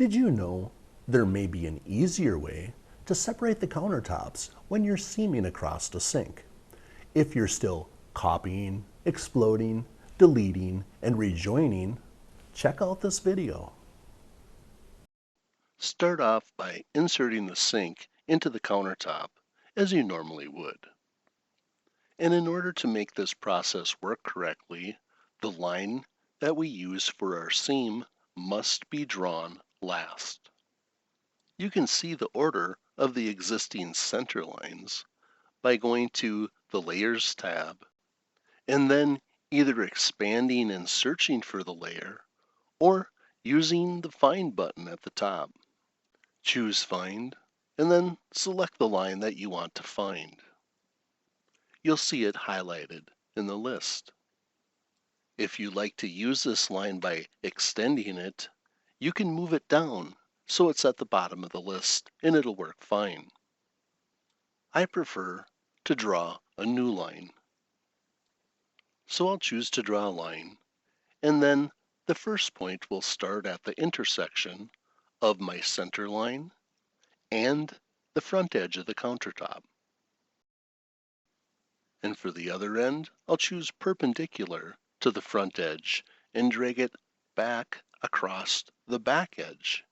Did you know there may be an easier way to separate the countertops when you're seaming across the sink? If you're still copying, exploding, deleting, and rejoining, check out this video. Start off by inserting the sink into the countertop as you normally would. And in order to make this process work correctly, the line that we use for our seam must be drawn last. You can see the order of the existing center lines by going to the Layers tab and then either expanding and searching for the layer or using the Find button at the top. Choose Find and then select the line that you want to find. You'll see it highlighted in the list. If you like to use this line by extending it, you can move it down so it's at the bottom of the list and it'll work fine. I prefer to draw a new line. So I'll choose to draw a line, and then the first point will start at the intersection of my center line and the front edge of the countertop. And for the other end, I'll choose perpendicular to the front edge and drag it back across the back edge,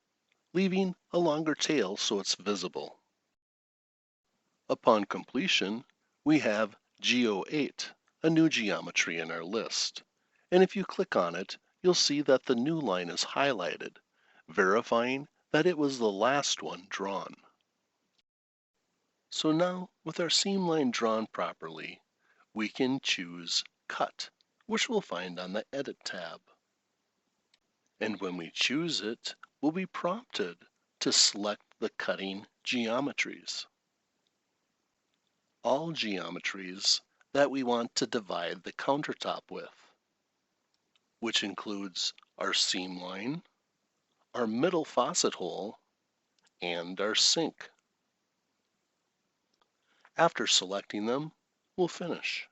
leaving a longer tail so it's visible. Upon completion, we have Geo8, a new geometry in our list. And if you click on it, you'll see that the new line is highlighted, verifying that it was the last one drawn. So now, with our seam line drawn properly, we can choose Cut, which we'll find on the Edit tab. And when we choose it, we'll be prompted to select the cutting geometries. All geometries that we want to divide the countertop with, which includes our seam line, our middle faucet hole, and our sink. After selecting them, we'll finish.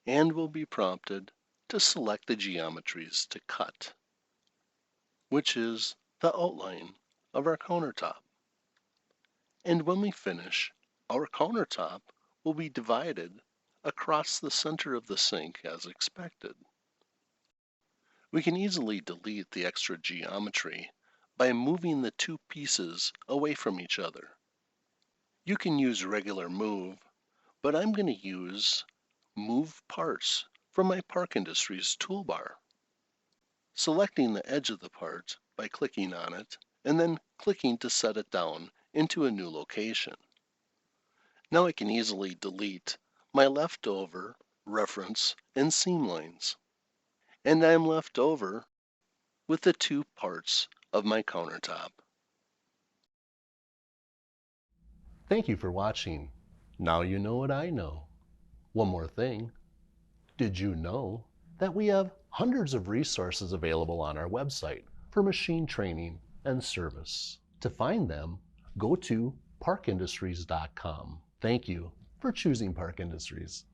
And we'll be prompted to select the geometries to cut, which is the outline of our countertop. And when we finish, our countertop will be divided across the center of the sink as expected. We can easily delete the extra geometry by moving the two pieces away from each other. You can use regular move, but I'm going to use Move Parts from my Park Industries toolbar. Selecting the edge of the part by clicking on it and then clicking to set it down into a new location. Now I can easily delete my leftover reference and seam lines. And I'm left over with the two parts of my countertop. Thank you for watching. Now you know what I know. One more thing. Did you know that we have hundreds of resources available on our website for machine training and service? To find them, go to parkindustries.com. Thank you for choosing Park Industries.